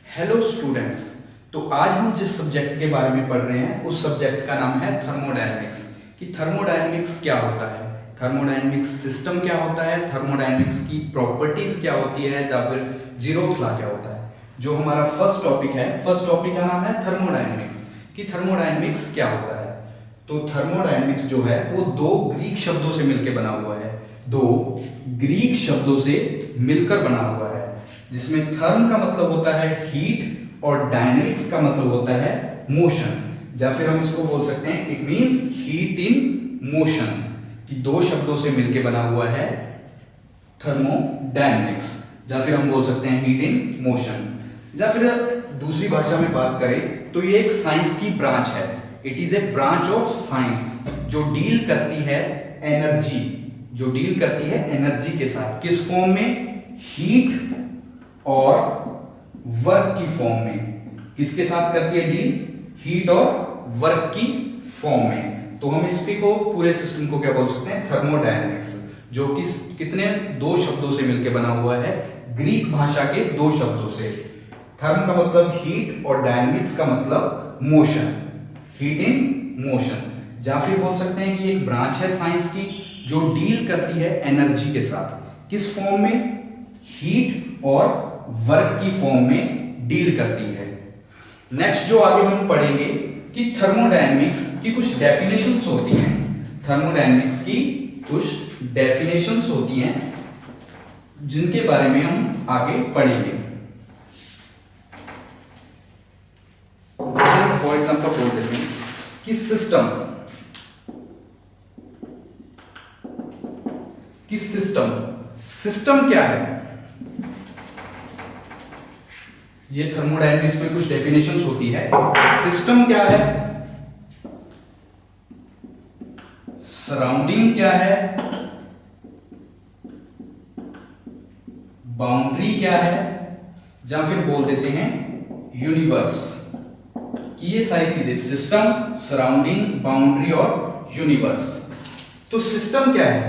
Hello students. तो आज हम जिस सब्जेक्ट के बारे में पढ़ रहे हैं उस सब्जेक्ट का नाम है थर्मोडायनेमिक्स। कि थर्मोडायनेमिक्स क्या होता है, थर्मोडायनेमिक्स सिस्टम क्या होता है, थर्मोडायनेमिक्स की प्रॉपर्टीज क्या होती है, या फिर जीरोथ लॉ क्या होता है। जो हमारा फर्स्ट टॉपिक है, फर्स्ट टॉपिक का नाम है थर्मोडायनेमिक्स। कि थर्मोडायनेमिक्स क्या होता है। तो थर्मोडायनेमिक्स जो है वो दो ग्रीक शब्दों से मिलकर बना हुआ है, दो ग्रीक शब्दों से मिलकर बना हुआ है, जिसमें थर्म का मतलब होता है हीट और डायनेमिक्स का मतलब होता है मोशन, या फिर हम इसको बोल सकते हैं it means heat in motion. कि दो शब्दों से मिलकर बना हुआ है थर्मोडायनेमिक्स, या फिर हम बोल सकते हैं हीट इन मोशन। या फिर दूसरी भाषा में बात करें तो ये एक साइंस की ब्रांच है। It is a branch of science जो डील करती है एनर्जी, जो डील करती है एनर्जी के साथ। किस फॉर्म में? हीट और वर्क की फॉर्म में। किसके साथ करती है डील? हीट और वर्क की फॉर्म में। तो हम इस को पूरे सिस्टम को क्या बोल सकते हैं? थर्मोडायनेमिक्स, जो कि कितने दो शब्दों से मिलकर बना हुआ है, ग्रीक भाषा के दो शब्दों से। थर्म का मतलब हीट और डायनेमिक्स का मतलब मोशन, हीट इन मोशन। या फिर बोल सकते हैं कि एक ब्रांच है साइंस की जो डील करती है एनर्जी के साथ। किस फॉर्म में? हीट और वर्क की फॉर्म में डील करती है। नेक्स्ट जो आगे हम पढ़ेंगे कि थर्मोडायनेमिक्स की कुछ डेफिनेशंस होती हैं। थर्मोडायनेमिक्स की कुछ डेफिनेशंस होती हैं जिनके बारे में हम आगे पढ़ेंगे। जैसे हम फॉर एग्जांपल बोल देते हैं कि सिस्टम, कि सिस्टम क्या है। ये थर्मोडायनेमिक्स में कुछ डेफिनेशंस होती है। सिस्टम क्या है, सराउंडिंग क्या है, बाउंड्री क्या है, या फिर बोल देते हैं यूनिवर्स। कि ये सारी चीजें सिस्टम, सराउंडिंग, बाउंड्री और यूनिवर्स। तो सिस्टम क्या है?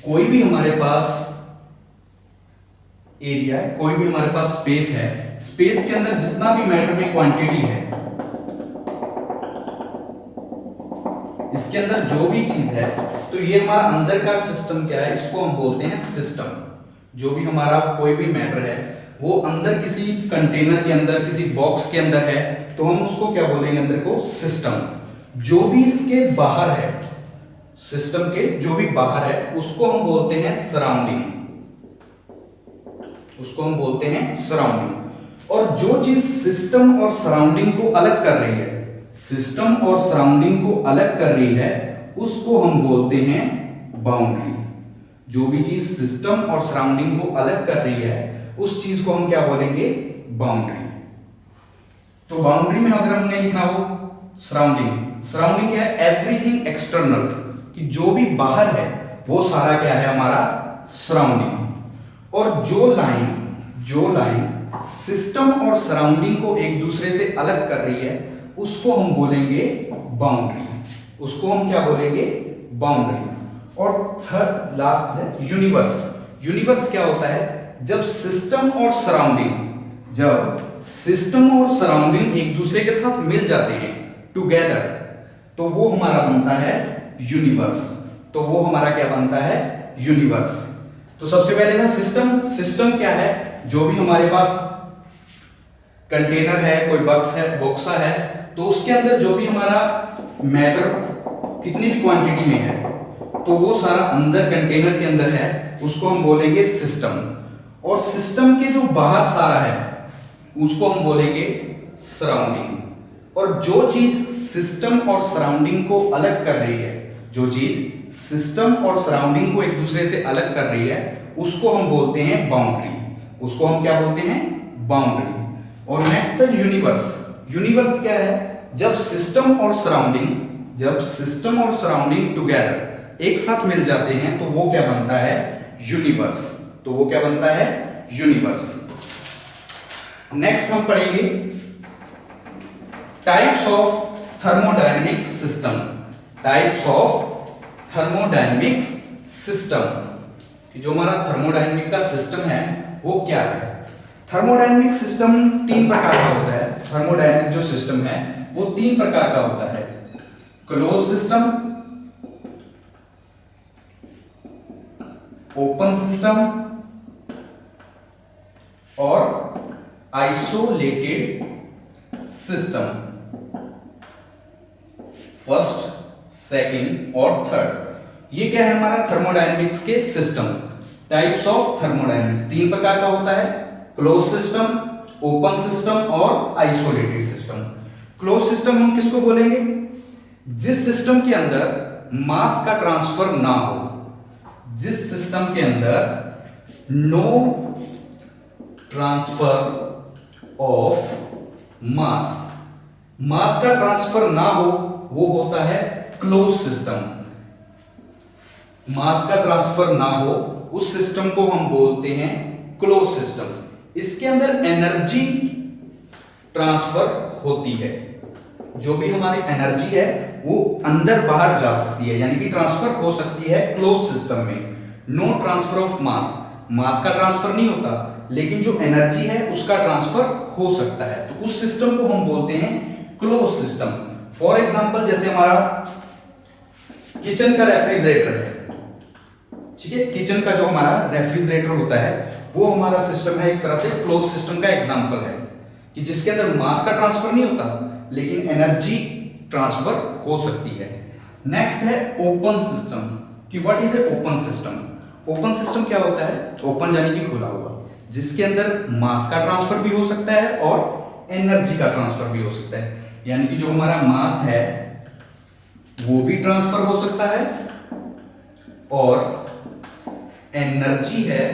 कोई भी हमारे पास एरिया है, कोई भी हमारे पास स्पेस है, स्पेस के अंदर जितना भी मैटर में क्वांटिटी है, इसके अंदर जो भी चीज है, तो ये हमारा अंदर का सिस्टम क्या है, इसको हम बोलते हैं सिस्टम। जो भी हमारा कोई भी मैटर है वो अंदर किसी कंटेनर के अंदर, किसी बॉक्स के अंदर है, तो हम उसको क्या बोलेंगे? अंदर को सिस्टम। जो भी इसके बाहर है, सिस्टम के जो भी बाहर है, उसको हम बोलते हैं सराउंडिंग, उसको हम बोलते हैं सराउंडिंग। और जो चीज सिस्टम और सराउंडिंग को अलग कर रही है, सिस्टम और सराउंडिंग को अलग कर रही है, उसको हम बोलते हैं बाउंड्री। जो भी चीज सिस्टम और सराउंडिंग को अलग कर रही है उस चीज को हम क्या बोलेंगे? बाउंड्री। तो बाउंड्री में अगर हमने लिखना हो सराउंडिंग, सराउंडिंग क्या है? एवरीथिंग एक्सटर्नल, कि जो भी बाहर है वो सारा क्या है? हमारा सराउंडिंग। और जो लाइन सिस्टम और सराउंडिंग को एक दूसरे से अलग कर रही है उसको हम बोलेंगे बाउंड्री, उसको हम क्या बोलेंगे? बाउंड्री। और थर्ड लास्ट है यूनिवर्स। यूनिवर्स क्या होता है? जब सिस्टम और सराउंडिंग एक दूसरे के साथ मिल जाते हैं टुगेदर, तो वो हमारा बनता है यूनिवर्स। तो वो हमारा क्या बनता है? यूनिवर्स। तो सबसे पहले था सिस्टम। सिस्टम क्या है? जो भी हमारे पास कंटेनर है, कोई बॉक्सा है, तो उसके अंदर जो भी हमारा मैटर कितनी भी क्वांटिटी में है, तो वो सारा अंदर कंटेनर के अंदर है, उसको हम बोलेंगे सिस्टम। और सिस्टम के जो बाहर सारा है उसको हम बोलेंगे सराउंडिंग। और जो चीज सिस्टम और सराउंडिंग को अलग कर रही है, जो चीज सिस्टम और सराउंडिंग को एक दूसरे से अलग कर रही है, उसको हम बोलते हैं बाउंड्री। उसको हम क्या बोलते हैं? बाउंड्री। और नेक्स्ट है यूनिवर्स। यूनिवर्स क्या है? जब सिस्टम और सराउंडिंग टुगेदर एक साथ मिल जाते हैं तो वो क्या बनता है? यूनिवर्स। तो वो क्या बनता है? यूनिवर्स। नेक्स्ट हम पढ़ेंगे types of thermodynamics system. Types of thermodynamics system. जो हमारा थर्मोडायनेमिक का सिस्टम है वो क्या है? थर्मोडायनेमिक सिस्टम 3 प्रकार का होता है। थर्मोडायनेमिक जो सिस्टम है वो 3 प्रकार का होता है। क्लोज सिस्टम, ओपन सिस्टम और आइसोलेटेड सिस्टम। फर्स्ट, सेकंड और थर्ड, ये क्या है हमारा थर्मोडायनेमिक्स के सिस्टम। टाइप्स ऑफ थर्मोडायनेमिक्स 3 प्रकार का होता है, क्लोज सिस्टम, ओपन सिस्टम और आइसोलेटेड सिस्टम। क्लोज सिस्टम हम किसको बोलेंगे? जिस सिस्टम के अंदर मास का ट्रांसफर ना हो, जिस सिस्टम के अंदर नो ट्रांसफर ऑफ मास, मास का ट्रांसफर ना हो, वो होता है क्लोज सिस्टम। मास का ट्रांसफर ना हो उस सिस्टम को हम बोलते हैं क्लोज सिस्टम। इसके अंदर एनर्जी ट्रांसफर होती है, जो भी हमारी एनर्जी है वो अंदर बाहर जा सकती है, यानी कि ट्रांसफर हो सकती है क्लोज सिस्टम में। नो ट्रांसफर ऑफ मास, मास का ट्रांसफर नहीं होता, लेकिन जो एनर्जी है उसका ट्रांसफर हो सकता है, तो उस सिस्टम को हम बोलते हैं क्लोज सिस्टम। फॉर एग्जांपल जैसे हमारा किचन का रेफ्रिजरेटर है, ठीक है, किचन का जो हमारा रेफ्रिजरेटर होता है वो हमारा सिस्टम है, एक तरह से क्लोज सिस्टम का एग्जांपल है, कि जिसके अंदर मास का ट्रांसफर नहीं होता लेकिन एनर्जी ट्रांसफर हो सकती है। नेक्स्ट है ओपन सिस्टम, कि what is a open system. Open system क्या होता है? ओपन यानी कि खुला हुआ, जिसके अंदर मास का ट्रांसफर भी हो सकता है और एनर्जी का ट्रांसफर भी हो सकता है, यानी कि जो हमारा मास है वो भी ट्रांसफर हो सकता है और एनर्जी है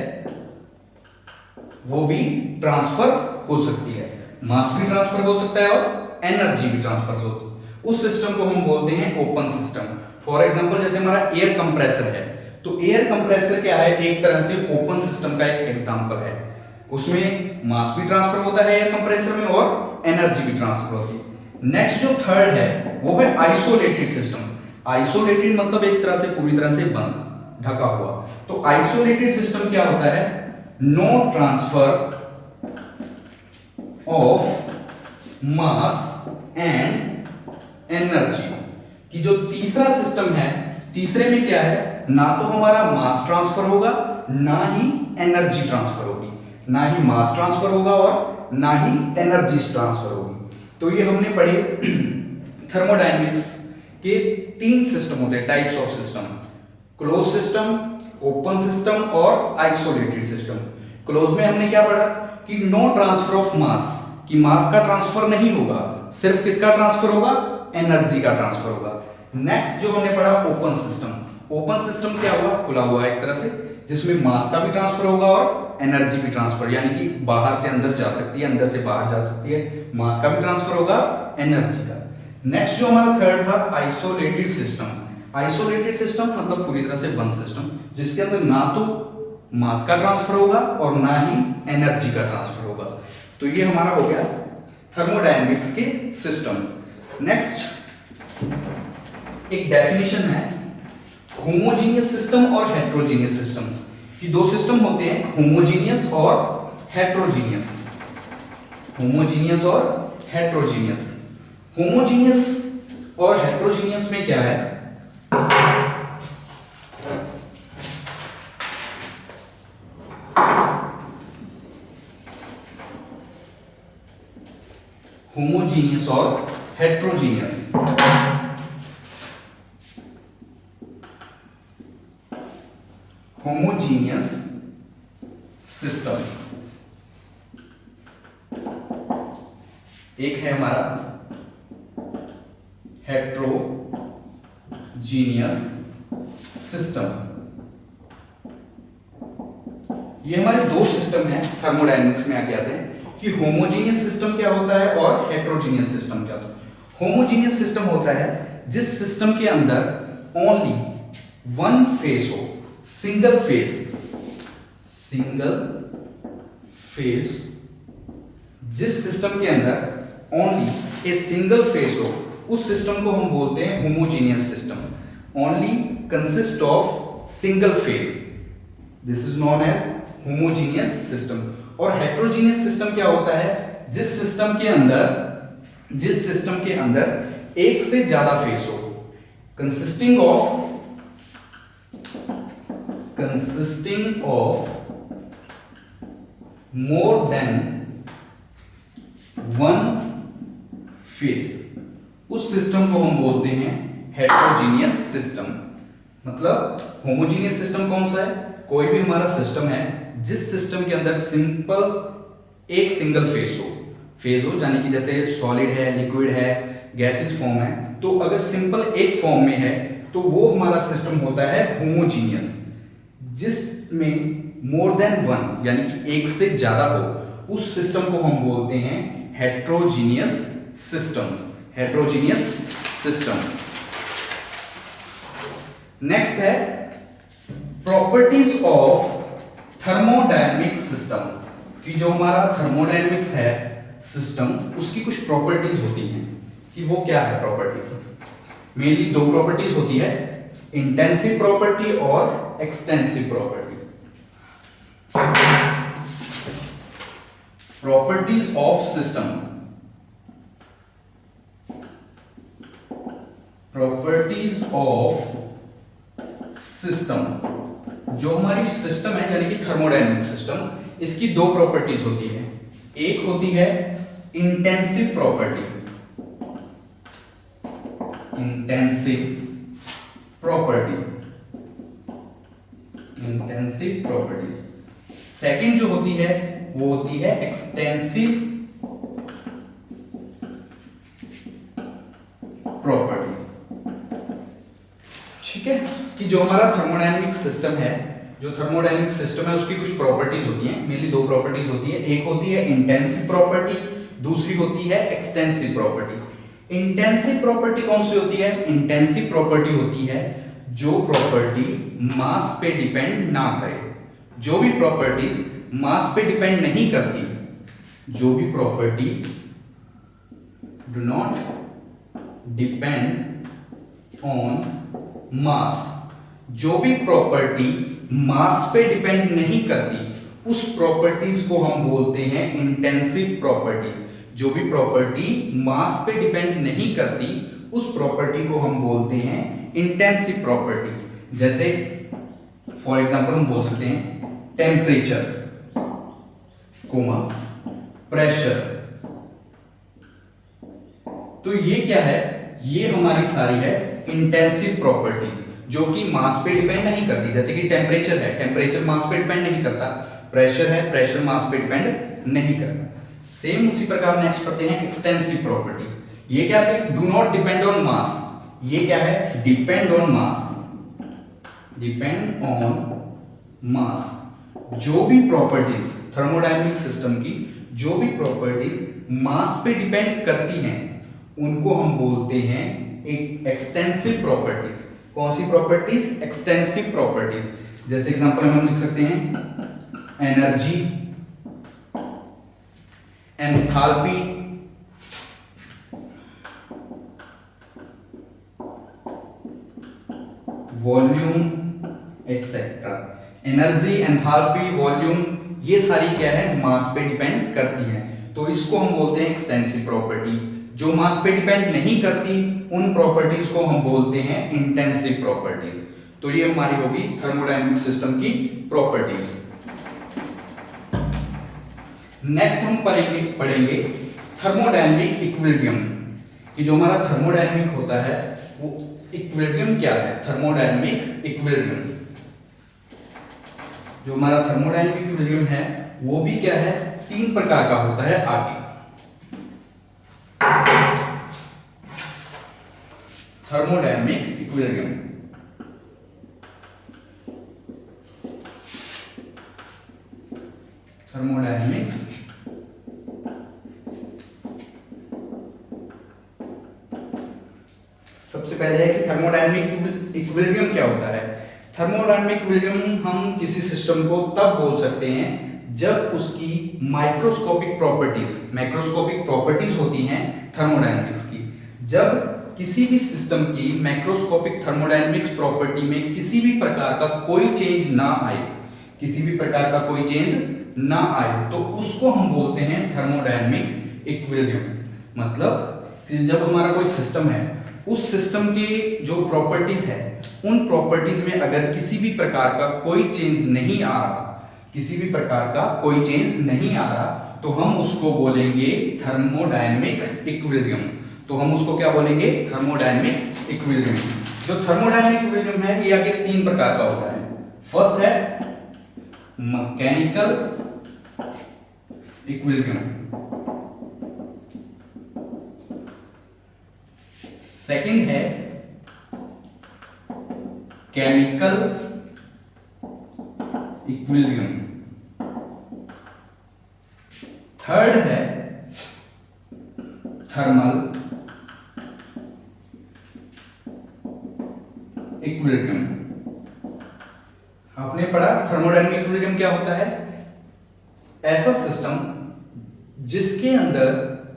वो भी ट्रांसफर हो सकती है। मास भी ट्रांसफर हो सकता है और एनर्जी भी ट्रांसफर हो सकती है। उस सिस्टम को हम बोलते हैं ओपन सिस्टम। फॉर एग्जांपल जैसे हमारा एयर कंप्रेसर है, तो एयर कंप्रेसर क्या है? एक तरह से ओपन सिस्टम का एक एग्जांपल है। उसमें मास भी ट्रांसफर होता है एयर कंप्रेसर में और एनर्जी भी ट्रांसफर होती है। नेक्स्ट जो थर्ड है वो है आइसोलेटेड सिस्टम। आइसोलेटेड मतलब एक तरह से पूरी तरह से बंद, ढका हुआ। तो आइसोलेटेड सिस्टम क्या होता है? No transfer of mass and energy. कि जो तीसरा सिस्टम है, तीसरे में क्या है? ना तो हमारा मास ट्रांसफर होगा, ना ही एनर्जी ट्रांसफर होगी, ना ही मास ट्रांसफर होगा और ना ही एनर्जी ट्रांसफर होगी। तो ये हमने पढ़े थर्मोडायनेमिक्स के 3 सिस्टम होते हैं, types of system, close system, open system और आइसोलेटेड सिस्टम। क्लोज में हमने क्या पढ़ा? कि नो ट्रांसफर ऑफ मास, कि मास का ट्रांसफर नहीं होगा, सिर्फ किसका ट्रांसफर होगा? एनर्जी का ट्रांसफर होगा। नेक्स्ट जो हमने पढ़ा ओपन सिस्टम। ओपन सिस्टम क्या हुआ? खुला हुआ एक तरह से, जिसमें मास का भी ट्रांसफर होगा और एनर्जी भी ट्रांसफर, यानी कि बाहर से अंदर जा सकती है, अंदर से बाहर जा सकती है, मास का भी ट्रांसफर होगा, एनर्जी का। नेक्स्ट जो हमारा थर्ड था आइसोलेटेड सिस्टम। आइसोलेटेड सिस्टम मतलब पूरी तरह से बंद सिस्टम, जिसके अंदर ना तो मास का ट्रांसफर होगा और ना ही एनर्जी का ट्रांसफर होगा। तो ये हमारा हो गया थर्मोडायनेमिक्स के सिस्टम। नेक्स्ट एक डेफिनेशन है होमोजीनियस सिस्टम और हेट्रोजीनियस सिस्टम की। 2 सिस्टम होते हैं, होमोजीनियस और हेट्रोजीनियस। होमोजीनियस और हेट्रोजीनियस। होमोजीनियस और हेट्रोजीनियस में क्या है? होमोजीनियस और हेट्रोजीनियस। होमोजीनियस सिस्टम एक है हमारा हेट्रोजीनियस सिस्टम। ये हमारे 2 सिस्टम हैं थर्मोडायनेमिक्स में आगे आते हैं कि होमोजीनियस सिस्टम क्या होता है और हेट्रोजीनियस सिस्टम क्या होता है। होमोजीनियस सिस्टम होता है जिस सिस्टम के अंदर ओनली वन फेस हो, सिंगल फेस जिस सिस्टम के अंदर ओनली ए सिंगल फेस हो, उस सिस्टम को हम बोलते हैं homogeneous system. Only consist of single phase, this is known as homogeneous system. और हेट्रोजीनियस सिस्टम क्या होता है? जिस सिस्टम के अंदर एक से ज्यादा फेस हो, consisting of more than one face, उस सिस्टम को हम बोलते हैं हेट्रोजीनियस सिस्टम। मतलब होमोजीनियस सिस्टम कौन सा है? कोई भी हमारा सिस्टम है जिस सिस्टम के अंदर एक सिंगल फेस हो यानी कि जैसे सॉलिड है, लिक्विड है, गैसेस फॉर्म है, तो अगर सिंपल एक फॉर्म में है तो वो हमारा सिस्टम होता है होमोजीनियस। जिसमें मोर देन वन यानी कि एक से ज्यादा हो, उस सिस्टम को हम बोलते हैं हेट्रोजीनियस सिस्टम। नेक्स्ट है प्रॉपर्टीज ऑफ थर्मोडायनेमिक सिस्टम, कि जो हमारा थर्मोडायनेमिक्स है सिस्टम, उसकी कुछ प्रॉपर्टीज होती हैं कि वो क्या है प्रॉपर्टीज। मेनली दो प्रॉपर्टीज होती है, इंटेंसिव प्रॉपर्टी और extensive property. Properties of system, जो हमारी सिस्टम है यानी कि थर्मोडायनेमिक सिस्टम, इसकी दो प्रॉपर्टीज होती है। एक होती है इंटेंसिव प्रॉपर्टी, सेकंड जो होती है वो होती है एक्सटेंसिव प्रॉपर्टीज। ठीक है, कि जो हमारा थर्मोडायनेमिक सिस्टम है, उसकी कुछ प्रॉपर्टीज होती हैं। मेनली दो प्रॉपर्टीज होती है, एक होती है इंटेंसिव प्रॉपर्टी, दूसरी होती है एक्सटेंसिव प्रॉपर्टी। इंटेंसिव प्रॉपर्टी कौन सी होती है? इंटेंसिव प्रॉपर्टी होती है जो प्रॉपर्टी मास पे डिपेंड ना करे। जो भी प्रॉपर्टीज मास पे डिपेंड नहीं करती, जो भी property do not depend on मास, जो भी प्रॉपर्टी मास पे डिपेंड नहीं करती, उस प्रॉपर्टीज को हम बोलते हैं इंटेंसिव प्रॉपर्टी। जो भी प्रॉपर्टी मास पे डिपेंड नहीं करती, उस प्रॉपर्टी को हम बोलते हैं इंटेंसिव प्रॉपर्टी। जैसे फॉर एग्जांपल हम बोल सकते हैं टेम्परेचर, प्रेशर। तो ये क्या है? ये हमारी सारी है इंटेंसिव प्रॉपर्टीज जो कि मास पे डिपेंड नहीं करती। जैसे कि टेम्परेचर है, टेम्परेचर मास पे डिपेंड नहीं करता। प्रेशर है, प्रेशर मास पे डिपेंड नहीं करता। सेम उसी प्रकार नेक्स्ट पढ़ते हैं एक्सटेंसिव प्रॉपर्टी। ये क्या है? डू नॉट डिपेंड ऑन मास। ये क्या है? डिपेंड ऑन मास। जो भी प्रॉपर्टीज थर्मोडायनेमिक सिस्टम की, जो भी प्रॉपर्टीज मास पे डिपेंड करती हैं, उनको हम बोलते हैं एक्सटेंसिव प्रॉपर्टीज। कौन सी प्रॉपर्टीज? Extensive properties. जैसे एग्जांपल हम लिख सकते हैं energy, enthalpy, volume etcetera. Energy, enthalpy, volume, ये सारी क्या है? मास पे डिपेंड करती हैं, तो इसको हम बोलते हैं एक्सटेंसिव प्रॉपर्टी। जो मास पे डिपेंड नहीं करती, उन प्रॉपर्टीज को हम बोलते हैं इंटेंसिव प्रॉपर्टीज। तो ये हमारी होगी थर्मोडायनेमिक सिस्टम की प्रॉपर्टीज। नेक्स्ट हम पढ़ेंगे थर्मोडायनेमिक इक्विलिब्रियम, कि जो हमारा थर्मोडायनेमिक होता है वो इक्विलिब्रियम क्या है? थर्मोडायनेमिक इक्विलिब्रियम, जो हमारा थर्मोडायनेमिक इक्विलिब्रियम है वो भी क्या है? तीन प्रकार का होता है। आगे थर्मोडायनेमिक इक्विलिब्रियम, थर्मोडायनेमिक्स सबसे पहले है कि थर्मोडायनेमिक इक्विलिब्रियम क्या होता है। थर्मोडायनेमिक इक्विलिब्रियम हम किसी सिस्टम को तब बोल सकते हैं जब उसकी माइक्रोस्कोपिक प्रॉपर्टीज होती हैं थर्मोडायनेमिक्स की। जब किसी भी सिस्टम की मैक्रोस्कोपिक थर्मोडायनेमिक्स प्रॉपर्टी में किसी भी प्रकार का कोई चेंज ना आए, किसी भी प्रकार का कोई चेंज ना आए तो उसको हम बोलते हैं थर्मोडायनेमिक इक्विलिब्रियम। मतलब कि जब हमारा कोई सिस्टम है, उस सिस्टम की जो प्रॉपर्टीज है, उन प्रॉपर्टीज में अगर किसी भी प्रकार का कोई चेंज नहीं आ रहा, किसी भी प्रकार का कोई चेंज नहीं आ रहा, तो हम उसको बोलेंगे थर्मोडायनेमिक इक्विलिब्रियम। तो हम उसको क्या बोलेंगे? Thermodynamic equilibrium. जो थर्मोडायनेमिक इक्विलिब्रियम है ये आगे 3 प्रकार का होता है। फर्स्ट है मैकेनिकल इक्विलिब्रियम, सेकंड है केमिकल इक्विलिब्रियम, थर्ड है थर्मल इक्विलिब्रियम। आपने पढ़ा थर्मोडायनेमिक इक्विलिब्रियम क्या होता है? ऐसा सिस्टम जिसके अंदर,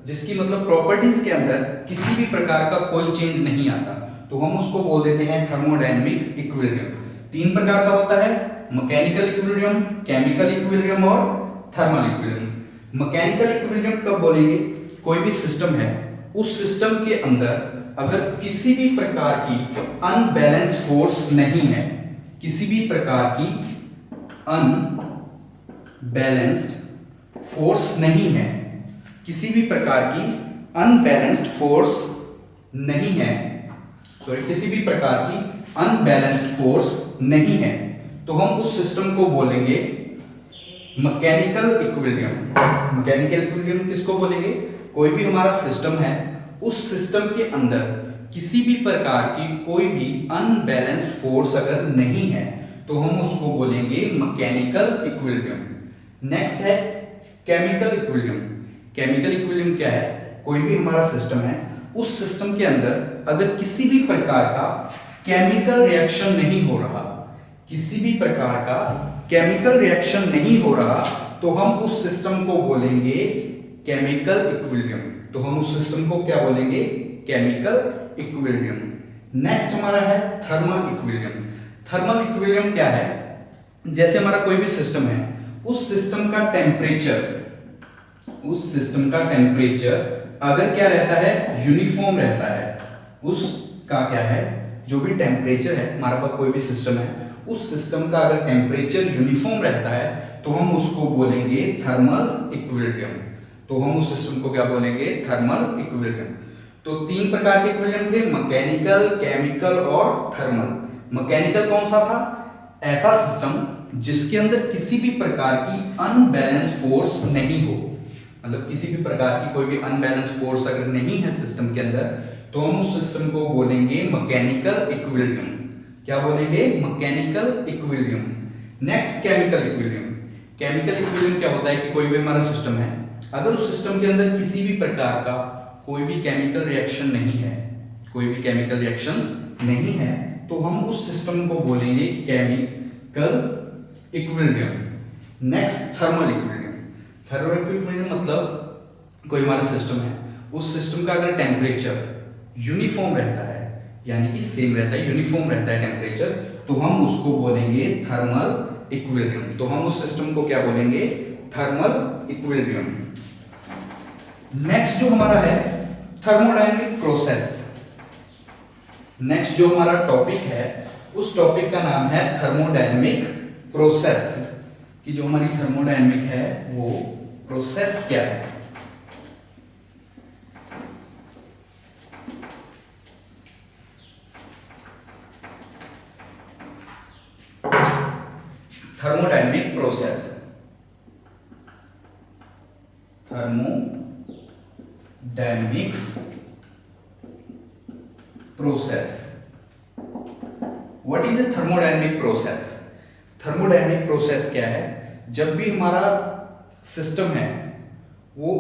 जिसकी मतलब प्रॉपर्टीज के अंदर किसी भी प्रकार का कोई चेंज नहीं आता, तो हम उसको बोल देते हैं थर्मोडायनेमिक इक्विलिब्रियम। 3 प्रकार का होता है, मैकेनिकल इक्विलिब्रियम, केमिकल इक्विलिब्रियम और थर्मल इक्विलिब्रियम। मैकेनिकल इक्विलिब्रियम कब बोलेंगे? कोई भी सिस्टम है, उस सिस्टम के अंदर अगर किसी भी प्रकार की अनबैलेंस फोर्स नहीं है, किसी भी प्रकार की अनबैलेंस्ड फोर्स नहीं है, किसी भी प्रकार की अनबैलेंस्ड फोर्स नहीं है, किसी भी प्रकार की अनबैलेंस्ड फोर्स नहीं है, तो हम उस सिस्टम को बोलेंगे मैकेनिकल इक्विलिब्रियम। मैकेनिकल इक्विलिब्रियम किसको बोलेंगे? कोई भी हमारा सिस्टम है, उस सिस्टम के अंदर किसी भी प्रकार की कोई भी अनबैलेंस्ड फोर्स अगर नहीं है, तो हम उसको बोलेंगे मैकेनिकल इक्विलिब्रियम। नेक्स्ट है केमिकल इक्विलिब्रियम। केमिकल इक्विलिब्रियम क्या है? कोई भी हमारा सिस्टम है, उस सिस्टम के अंदर अगर किसी भी प्रकार का केमिकल रिएक्शन नहीं हो रहा, किसी भी प्रकार का केमिकल रिएक्शन नहीं हो रहा, तो हम उस सिस्टम को बोलेंगे केमिकल इक्विलिब्रियम। तो हम उस सिस्टम को क्या बोलेंगे? Chemical equilibrium. नेक्स्ट हमारा है थर्मल इक्विलिब्रियम। थर्मल इक्विलिब्रियम क्या है? जैसे हमारा कोई भी सिस्टम है, उस सिस्टम का टेम्परेचर, उस सिस्टम का टेम्परेचर अगर क्या रहता है? यूनिफॉर्म रहता है। उसका क्या है? जो भी टेम्परेचर है, हमारे पास कोई भी सिस्टम है, उस सिस्टम का अगर टेम्परेचर यूनिफॉर्म रहता है, तो हम उसको बोलेंगे थर्मल इक्विलिब्रियम। तो हम उस सिस्टम को क्या बोलेंगे? Thermal equilibrium. तो 3 प्रकार के इक्विलिब्रियम थे, मैकेनिकल, केमिकल और थर्मल। मैकेनिकल कौन सा था? ऐसा सिस्टम जिसके अंदर किसी भी प्रकार की अनबैलेंस फोर्स नहीं हो, मतलब किसी भी प्रकार की कोई भी अनबैलेंस फोर्स अगर नहीं है सिस्टम के अंदर, तो हम उस सिस्टम को बोलेंगे मैकेनिकल इक्विलिब्रियम। क्या बोलेंगे? Mechanical equilibrium. Next chemical equilibrium. Chemical equilibrium क्या होता है कि कोई भी हमारा सिस्टम है, अगर उस सिस्टम के अंदर किसी भी प्रकार का कोई भी केमिकल रिएक्शन नहीं है, कोई भी केमिकल रिएक्शंस नहीं है, तो हम उस सिस्टम को बोलेंगे chemical equilibrium. Next thermal equilibrium. Thermal equilibrium मतलब कोई हमारा सिस्टम है, उस सिस्टम का अगर टेम्परेचर यूनिफॉर्म रहता है, यानी कि सेम रहता है, यूनिफॉर्म रहता है टेम्परेचर, तो हम उसको बोलेंगे थर्मल इक्विलिब्रियम। तो हम उस सिस्टम को क्या बोलेंगे? Thermal equilibrium. नेक्स्ट जो हमारा है थर्मोडायनेमिक प्रोसेस। नेक्स्ट जो हमारा टॉपिक है, उस टॉपिक का नाम है थर्मोडायनेमिक प्रोसेस। कि जो हमारी थर्मोडायनेमिक है वो प्रोसेस क्या है? Thermodynamic process, thermodynamics process. What is a thermodynamic process? Thermodynamic process क्या है? जब भी हमारा सिस्टम है वो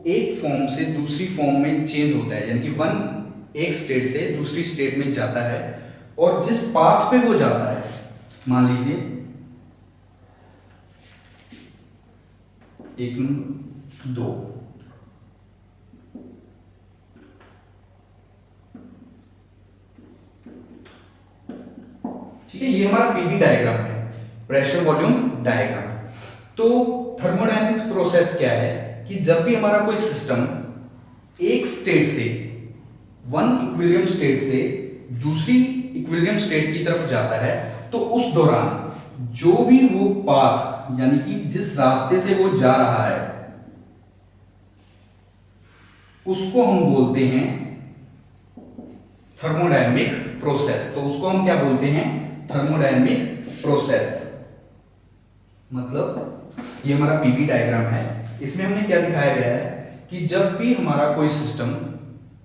एक फॉर्म से दूसरी फॉर्म में चेंज होता है, यानी कि एक स्टेट से दूसरी स्टेट में जाता है, और जिस पाथ पे वो जाता है, मान लीजिए 1 2, ठीक है, ये हमारा पीवी डायग्राम है, प्रेशर वॉल्यूम डायग्राम। तो थर्मोडायनेमिक प्रोसेस क्या है कि जब भी हमारा कोई सिस्टम एक स्टेट से, वन इक्विलिब्रियम स्टेट से दूसरी इक्विलिब्रियम स्टेट की तरफ जाता है, तो उस दौरान जो भी वो पाथ यानी कि जिस रास्ते से वो जा रहा है उसको हम बोलते हैं थर्मोडायनेमिक प्रोसेस। तो उसको हम क्या बोलते हैं? Thermodynamic process. मतलब ये हमारा पीवी डायग्राम है, इसमें हमने क्या दिखाया गया है कि जब भी हमारा कोई सिस्टम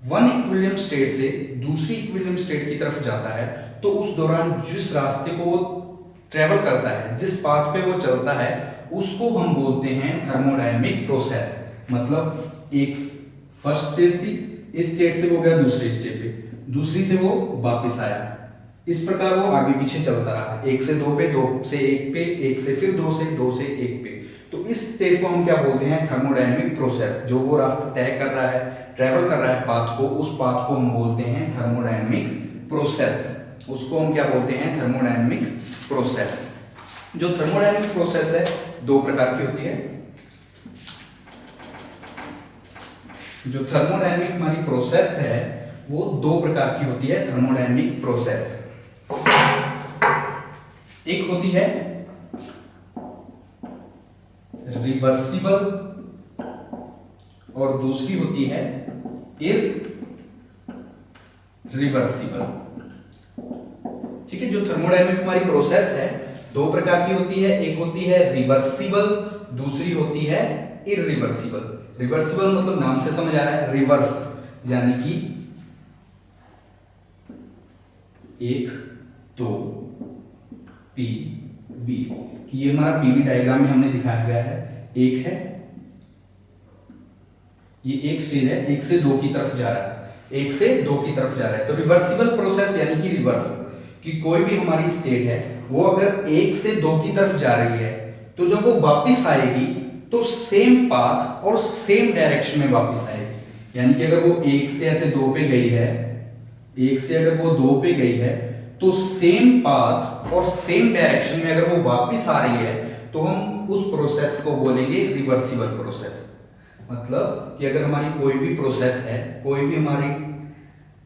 वन इक्विलिब्रियम स्टेट से दूसरी इक्विलिब्रियम स्टेट की तरफ जाता है, तो उस दौरान जिस रास्ते को वो ट्रेवल करता है, जिस पाथ पे वो चलता है, उसको हम बोलते हैं थर्मोडायनेमिक प्रोसेस। मतलब एक फर्स्ट स्टेज थी, इस स्टेट से वो गया दूसरे स्टेट पे, दूसरी से वो वापस आया, इस प्रकार वो आगे पीछे चलता रहा, 1 से 2 पे, 2 से 1 पे, 1 से फिर 2 से 2 से 1 पे। तो इस स्टेप को हम क्या बोलते हैं? Thermodynamic process. जो वो रास्ता तय कर रहा है, ट्रेवल कर रहा है पाथ को, उस पाथ को हम बोलते हैं थर्मोडायनेमिक प्रोसेस। उसको हम क्या बोलते हैं? Thermodynamic process. जो थर्मोडायनेमिक प्रोसेस है 2 प्रकार की होती है। जो थर्मोडायनेमिक हमारी प्रोसेस है वो 2 प्रकार की होती है थर्मोडायनेमिक प्रोसेस। एक होती है रिवर्सिबल और दूसरी होती है इररिवर्सिबल। ठीक है, जो थर्मोडायनेमिक हमारी प्रोसेस है 2 प्रकार की होती है। एक होती है रिवर्सिबल, दूसरी होती है इररिवर्सिबल। रिवर्सिबल मतलब नाम से समझ आ रहा है, रिवर्स यानी कि 1 2 पी बी। ये हमारा पीवी डायग्राम में हमने दिखाया गया है। एक है, ये एक स्टेज है, 1 से 2 की तरफ जा रहा है, 1 से 2 की तरफ जा रहा है। तो रिवर्सिबल प्रोसेस यानी कि रिवर्स, कि कोई भी हमारी स्टेट है वो अगर 1 से 2 की तरफ जा रही है, तो जब वो वापस आएगी तो सेम पाथ और सेम डायरेक्शन में वापस आएगी। यानी कि अगर वो 1 से ऐसे 2 पे गई है, 1 से अगर वो 2 पे गई है, तो सेम पाथ और सेम डायरेक्शन में अगर वो वापस आ रही है, तो हम उस प्रोसेस को बोलेंगे रिवर्सिबल प्रोसेस। मतलब कि अगर हमारी कोई भी प्रोसेस है, कोई भी हमारी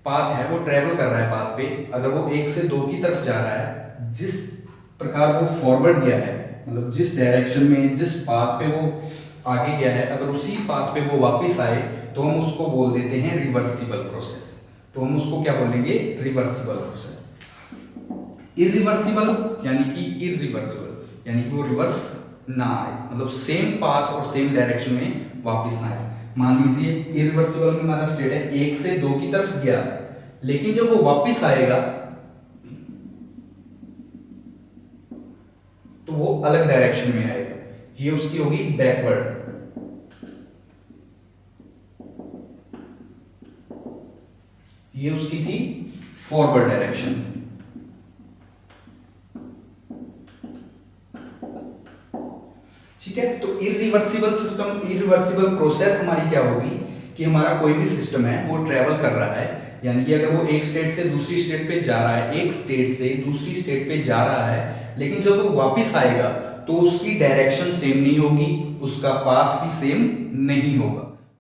पाथ है, वो ट्रेवल कर रहा है पाथ पे, अगर वो 1 से 2 की तरफ जा रहा है, जिस प्रकार वो फॉरवर्ड गया है, मतलब जिस डायरेक्शन में, जिस पाथ पे वो आगे गया है, अगर उसी पाथ पे वो वापस आए, तो हम उसको बोल देते हैं रिवर्सिबल प्रोसेस। तो हम उसको क्या बोलेंगे? Reversible process. इररिवर्सिबल यानी कि इररिवर्सिबल, यानी कि वो रिवर्स ना आए, मतलब सेम पाथ और सेम डायरेक्शन में वापस ना आए। मान लीजिए इररिवर्सिबल में हमारा स्टेट है 1 से 2 की तरफ गया, लेकिन जब वो वापस आएगा तो वो अलग डायरेक्शन में आएगा, ये उसकी होगी बैकवर्ड। ये उसकी थी फॉरवर्ड डायरेक्शन। ठीक है, तो इररिवर्सिबल सिस्टम, इररिवर्सिबल प्रोसेस हमारी क्या होगी कि हमारा कोई भी सिस्टम है वो ट्रेवल कर रहा है, यानी कि अगर वो एक स्टेट से दूसरी स्टेट पे जा रहा है, एक स्टेट से दूसरी स्टेट पे जा रहा है, लेकिन जब वो वापस आएगा तो उसकी डायरेक्शन सेम नहीं होगी, उसका पाथ भी सेम नहीं होगा।